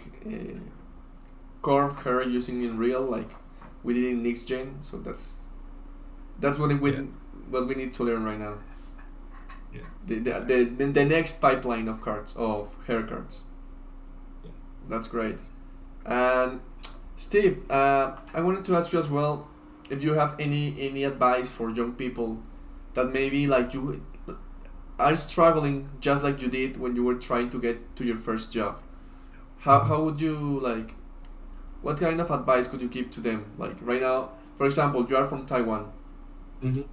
curve hair using Unreal, like we did in next gen. So that's Yeah. what we need to learn right now. Yeah. The next pipeline of cards of hair cards. Yeah. That's great. And Steve, I wanted to ask you as well if you have any advice for young people that maybe like you are struggling just like you did when you were trying to get to your first job. Mhm. How would you like? What kind of advice could you give to them? Like right now, for example, you are from Taiwan, Mhm.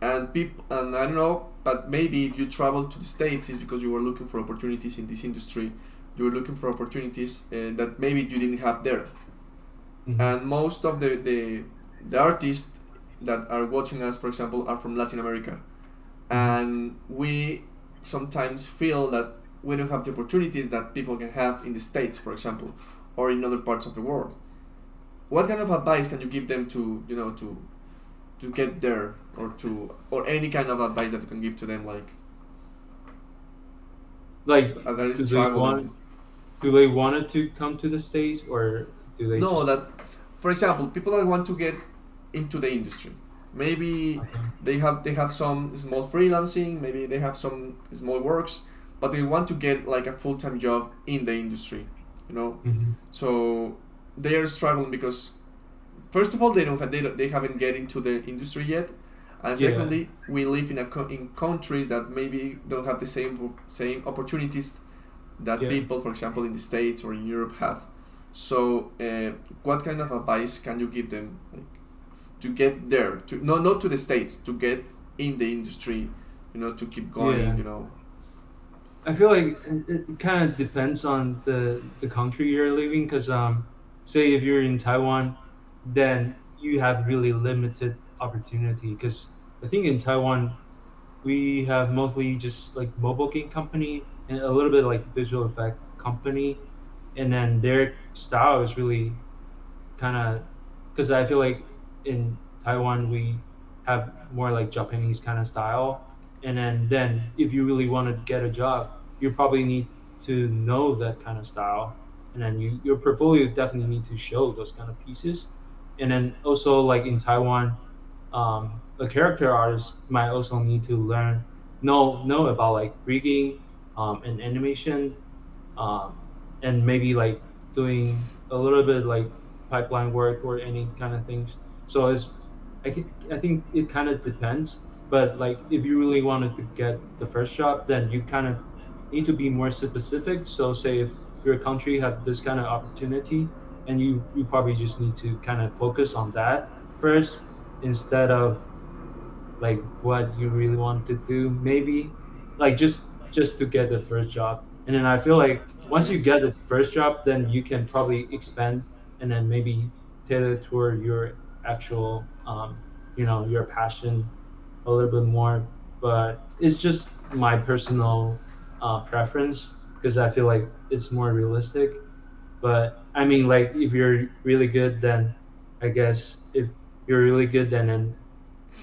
and people, and I don't know, but maybe if you travel to the States, it's because you were looking for opportunities in this industry. You were looking for opportunities that maybe you didn't have there. Mhm. And most of the artists that are watching us, for example, are from Latin America, Mhm. and we sometimes feel that we don't have the opportunities that people can have in the States, for example, or in other parts of the world. What kind of advice can you give them to, to get there, or any kind of advice that you can give to them, like that is traveling? Do they want to come to the States, or do they No, just... that, for example, people that want to get into the industry, maybe Okay. they have some small freelancing, maybe they have some small works, but they want to get like a full-time job in the industry, you know. Mm-hmm. So they are struggling because first of all they haven't get into the industry yet, and Yeah. secondly we live in countries that maybe don't have the same opportunities that Yeah. people, for example, in the States or in Europe have. So what kind of advice can you give them, like, to get there, to not to the States, to get in the industry, to keep going, Yeah. I feel like it kind of depends on the country you're living, because say if you're in Taiwan, then you have really limited opportunity, because I think in Taiwan we have mostly just like mobile game company and a little bit like visual effect company, and then their style is really kind of, because I feel like in Taiwan we have more like Japanese kind of style, and then if you really want to get a job, you probably need to know that kind of style, and then your portfolio definitely need to show those kind of pieces, and then also like in Taiwan, a character artist might also need to know about like rigging, and animation, um, and maybe like doing a little bit like pipeline work or any kind of things. So I think it kind of depends. But like if you really wanted to get the first job, then you kind of need to be more specific. So say if your country have this kind of opportunity, and you probably just need to kind of focus on that first, instead of like what you really want to do, maybe like just to get the first job. And then I feel like once Okay. you get the first job, then you can probably expand, and then maybe tailor toward your actual your passion a little bit more. But it's just my personal preference, because I feel like it's more realistic. But I mean, like if you're really good, then I guess if you're really good, then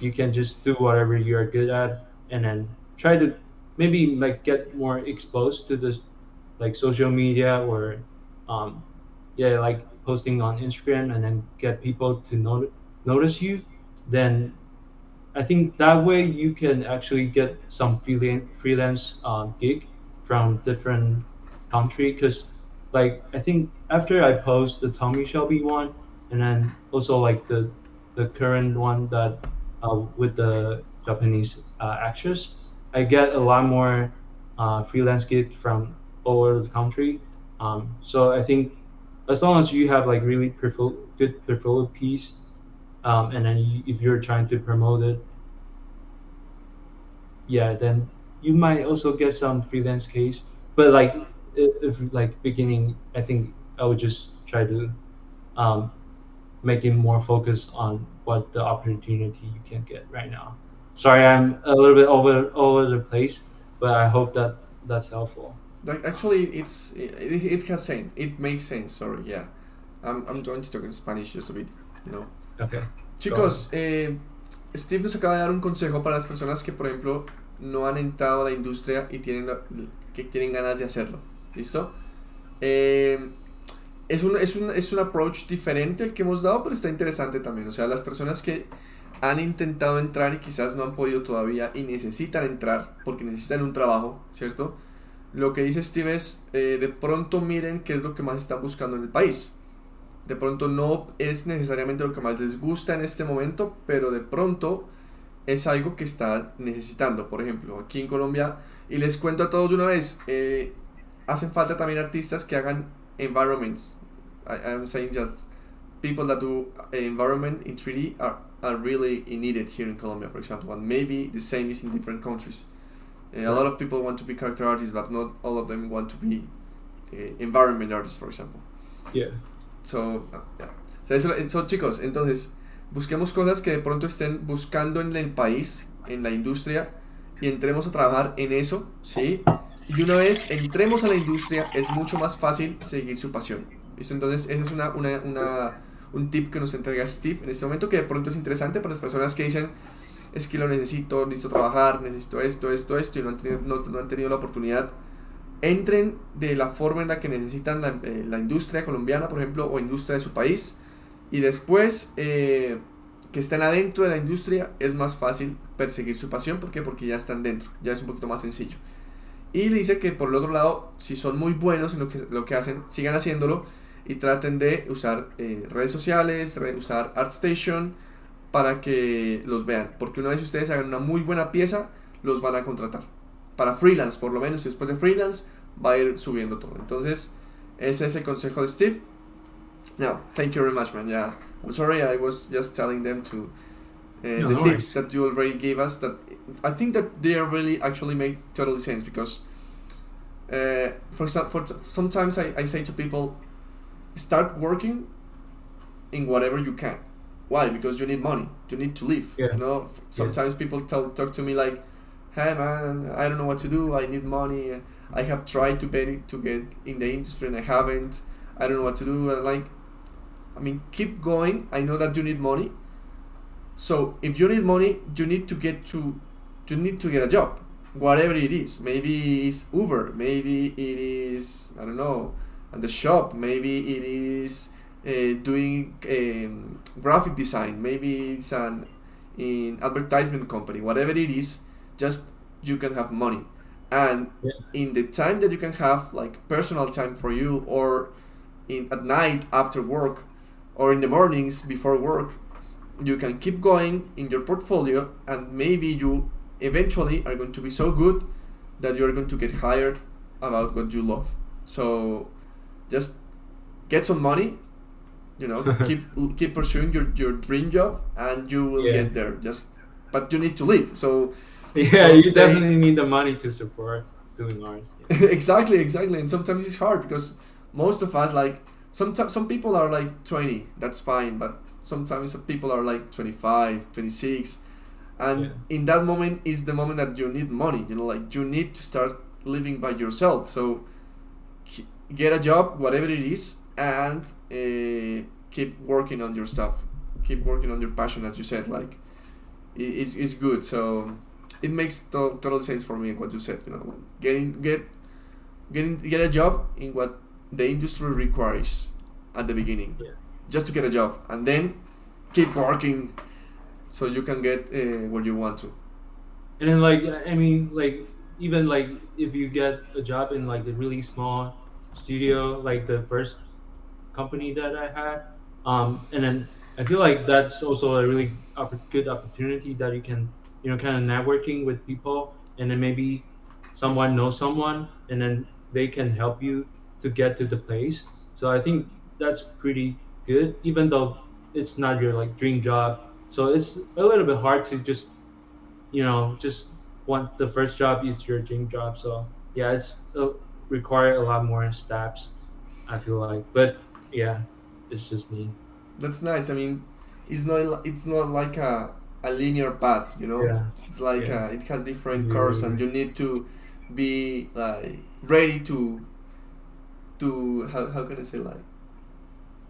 you can just do whatever you're good at, and then try to maybe like get more exposed to this like social media, or um yeah, like posting on Instagram, and then get people to notice you. Then I think that way you can actually get some freelance gig from different country, because like I think after I post the Tommy Shelby one, and then also like the current one that with the Japanese actress, I get a lot more freelance gig from all over the country. So I think as long as you have like really good portfolio piece, and then if you're trying to promote it, yeah, then you might also get some freelance case. But like if like beginning, I think I would just try to um, make it more focused on what the opportunity you can get right now. Sorry, I'm a little bit over the place, but I hope that that's helpful. Like, actually, it has sense. It makes sense. Sorry, yeah. I'm going to talk in Spanish just a bit, you know. Okay, go ahead. Chicos, Steve nos acaba de dar un consejo para las personas que, por ejemplo, no han entrado a la industria y que tienen ganas de hacerlo. ¿Listo? Eh, es un approach diferente el que hemos dado, pero está interesante también. O sea, las personas que han intentado entrar y quizás no han podido todavía y necesitan entrar porque necesitan un trabajo, ¿cierto? Lo que dice Steve es, de pronto miren qué es lo que más están buscando en el país. De pronto no es necesariamente lo que más les gusta en este momento, pero de pronto es algo que está necesitando. Por ejemplo, aquí en Colombia, y les cuento a todos de una vez, hacen falta también artistas que hagan environments. I'm saying just people that do environment in 3D are really needed here in Colombia, for example, and maybe the same is in different countries. A lot of people want to be character artists, but not all of them want to be environment artists, for example. Yeah. So, yeah. So, chicos, entonces busquemos cosas que de pronto estén buscando en el país, en la industria, y entremos a trabajar en eso, ¿sí? Y una vez entremos a la industria, es mucho más fácil seguir su pasión. ¿Listo? Entonces, ese es un tip que nos entrega Steve en este momento, que de pronto es interesante para las personas que dicen, es que lo necesito trabajar, necesito esto, y no han tenido la oportunidad. Entren de la forma en la que necesitan la industria colombiana, por ejemplo, o industria de su país, y después que estén adentro de la industria es más fácil perseguir su pasión. ¿Por qué? Porque ya están dentro, ya es un poquito más sencillo. Y le dice que por el otro lado, si son muy buenos en lo que hacen, sigan haciéndolo y traten de usar redes sociales, usar ArtStation para que los vean, porque una vez ustedes hagan una muy buena pieza, los van a contratar para freelance, por lo menos, y después de freelance va a ir subiendo todo. Entonces ese es el consejo de Steve. Now, thank you very much, man. Yeah, I'm sorry, I was just telling them to the no tips worries. that you already gave us, that I think that they are really actually make totally sense, because for example, sometimes I say to people, start working in whatever you can. Why? Because you need money, you need to live. Yeah. You know, sometimes people talk to me like, hey man, I don't know what to do, I need money, I have tried to get in the industry and I haven't, I don't know what to do. And like, I mean, keep going. I know that you need money, so if you need money, you need to get a job, whatever it is. Maybe it's Uber, maybe it is, I don't know, at the shop, maybe it is doing graphic design, maybe it's in advertisement company, whatever it is, just you can have money. And in the time that you can have, like personal time for you, or at night after work, or in the mornings before work, you can keep going in your portfolio, and maybe you eventually are going to be so good that you're going to get hired about what you love. So just get some money, you know, keep pursuing your dream job, and you will get there. But you need to live. So you definitely need the money to support doing art. Exactly. And sometimes it's hard, because most of us, like, some people are like 20, that's fine, but sometimes people are like 25, 26, and in that moment is the moment that you need money, you know, like you need to start living by yourself. So get a job, whatever it is, and keep working on your stuff, keep working on your passion, as you said. Like it's good. So it makes total sense for me what you said, you know, get a job in what the industry requires at the beginning, just to get a job, and then keep working so you can get where you want to. And then, like, I mean, like, even like if you get a job in like a really small studio, like the first company that I had, and then I feel like that's also a really good opportunity that you can, you know, kind of networking with people, and then maybe someone knows someone, and then they can help you to get to the place. So I think that's pretty good, even though it's not your like dream job. So it's a little bit hard to just, you know, just want the first job is your dream job. So yeah, it's require a lot more steps, I feel like. But yeah, it's just me. That's nice. I mean, it's not like a linear path, you know. It's like it has different curves, and you need to be like ready to how can I say, like,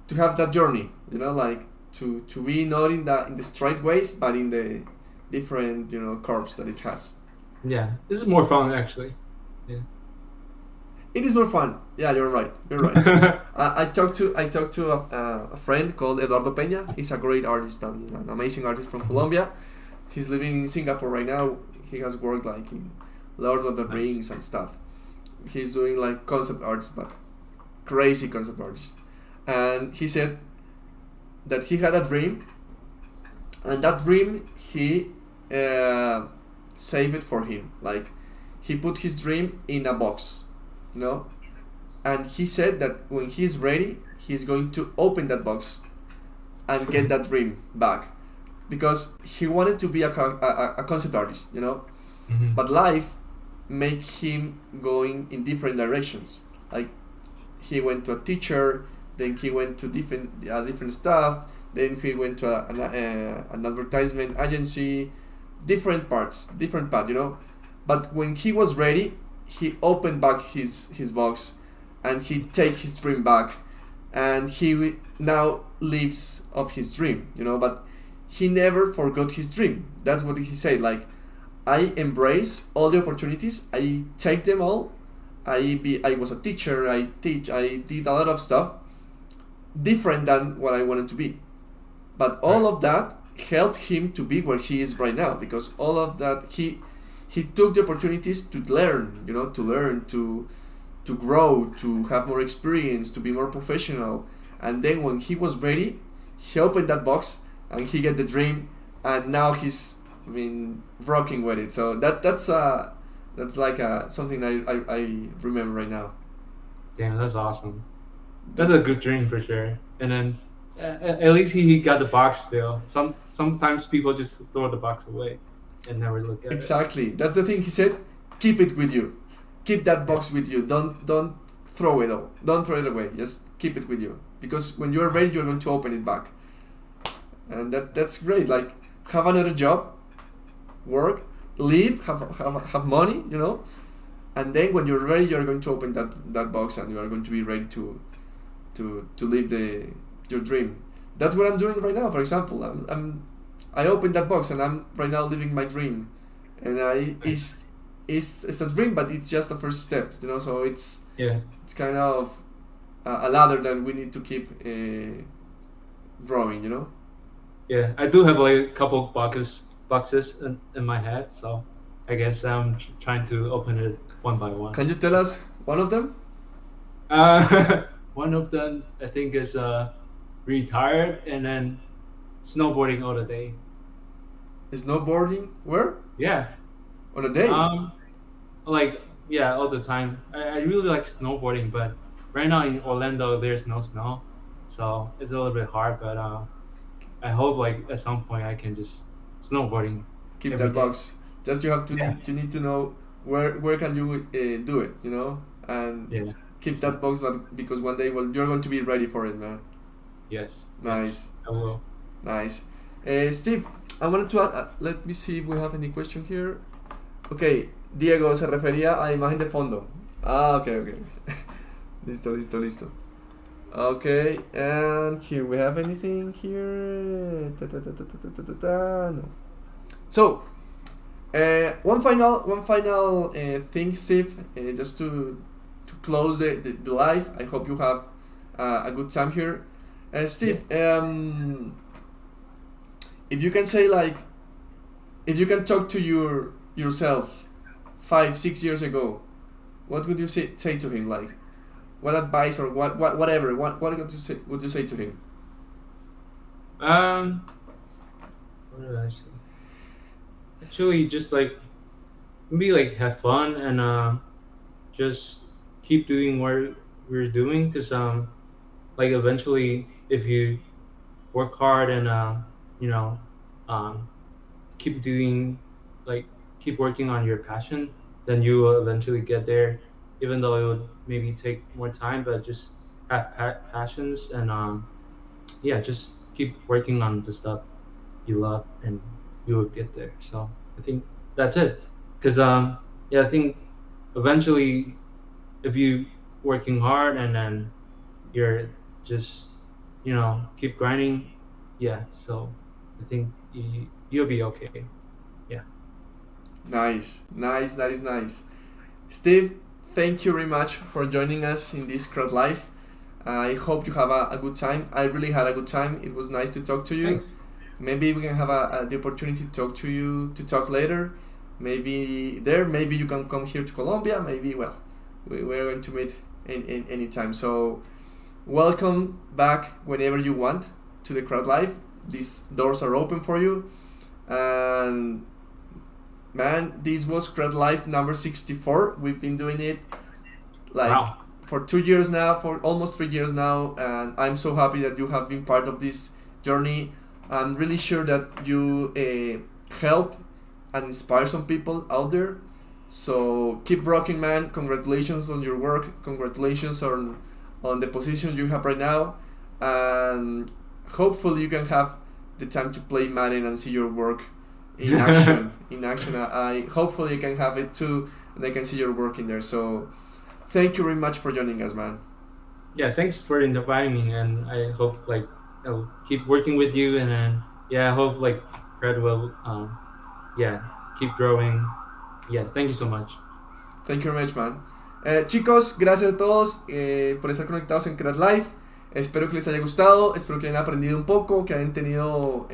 to have that journey, you know, like to be not in the straight ways, but in the different, you know, curves that it has. Yeah, this is more fun actually. Yeah. It is more fun. Yeah, you're right. I talked to a friend called Eduardo Peña. He's a great artist, an amazing artist from Colombia. He's living in Singapore right now. He has worked like in Lord of the Rings and stuff. He's doing like concept arts, but crazy concept artist. And he said that he had a dream, and that dream he saved it for him. Like, he put his dream in a box, you know, and he said that when he's ready, he's going to open that box and get that dream back, because he wanted to be a concept artist, you know. But life make him going in different directions. Like, he went to a teacher, then he went to different stuff, then he went to an advertisement agency, different path, you know. But when he was ready, he opened back his box, and he take his dream back, and he now lives of his dream, but he never forgot his dream. That's what he said, like, I embrace all the opportunities, I take them all. I was a teacher, I did a lot of stuff different than what I wanted to be, but all of that helped him to be where he is right now, because all of that he took the opportunities to learn, to grow, to have more experience, to be more professional. And then when he was ready, he opened that box and he get the dream, and now he's rocking with it. So that's like something I remember right now. Damn, that's awesome. That's a good dream for sure. And then at least he got the box still. Sometimes people just throw the box away and never look at it. Exactly. That's the thing. He said, keep it with you. Keep that box with you. Don't throw it all. Don't throw it away. Just keep it with you. Because when you're ready, you're going to open it back. And that's great. Like, have another job, work, live, have money, and then when you're ready, you're going to open that box, and you are going to be ready to live your dream. That's what I'm doing right now. For example, I opened that box, and I'm right now living my dream, and it's a dream, but it's just the first step, So it's kind of a ladder that we need to keep growing, Yeah, I do have like a couple boxes in my head, so I guess I'm trying to open it one by one. Can you tell us one of them? One of them I think is retired, and then snowboarding all the day. Snowboarding? Where? Yeah. On a day? All the time. I really like snowboarding, but right now in Orlando there's no snow, so it's a little bit hard. But I hope like at some point I can just snowboarding. Keep that box. Just you need to know where can you do it, and keep that box, because one day you're going to be ready for it, man. Yes. Nice. I will. Nice. Steve, I wanted to add, let me see if we have any question here. Okay, Diego se refería a la imagen de fondo. Okay. Listo. Okay, and here we have anything here. No. So, one final thing, Steve, just to close the live. I hope you have a good time here. Steve, if you can say, like, if you can talk to yourself 5-6 years ago, what would you say to him? Like, what advice or whatever? What would you say to him? What did I say? Actually, just like maybe like have fun and just keep doing what we're doing, because like eventually if you work hard and keep working on your passion, then you will eventually get there, even though it would maybe take more time. But just have passions and just keep working on the stuff you love, and you will get there. So I think that's it, because I think eventually if you working hard and then you're just keep grinding, so I think you'll be okay. Nice. Steve, thank you very much for joining us in this Crad Live. I hope you have a good time. I really had a good time. It was nice to talk to you. Thanks. Maybe we can have the opportunity to talk to you, to talk later. Maybe you can come here to Colombia. Maybe, we're going to meet in any time. So welcome back whenever you want to the Crad Live. These doors are open for you. And man, this was Crad Live number 64. We've been doing it for 2 years now, for almost 3 years now, and I'm so happy that you have been part of this journey. I'm really sure that you help and inspire some people out there. So keep rocking, man. Congratulations on your work. Congratulations on the position you have right now, and hopefully you can have the time to play Madden and see your work in action. In action, I hopefully can have it too, and I can see your work in there. So, thank you very much for joining us, man. Yeah, thanks for inviting me, and I hope like I'll keep working with you, and then I hope like Crad will keep growing. Yeah, thank you so much. Thank you very much, man. Chicos, gracias a todos por estar conectados en Crad Live. Espero que les haya gustado, espero que hayan aprendido un poco, que hayan tenido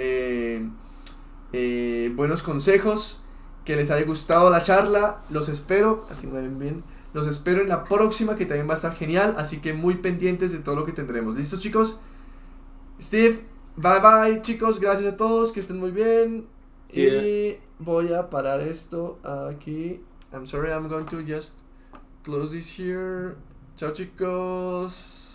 buenos consejos, que les haya gustado la charla. Los espero, aquí me ven bien, los espero en la próxima, que también va a estar genial, así que muy pendientes de todo lo que tendremos. ¿Listos, chicos? Steve, bye bye, chicos, gracias a todos, que estén muy bien. Y voy a parar esto aquí. I'm sorry, I'm going to just close this here. Chao, chicos.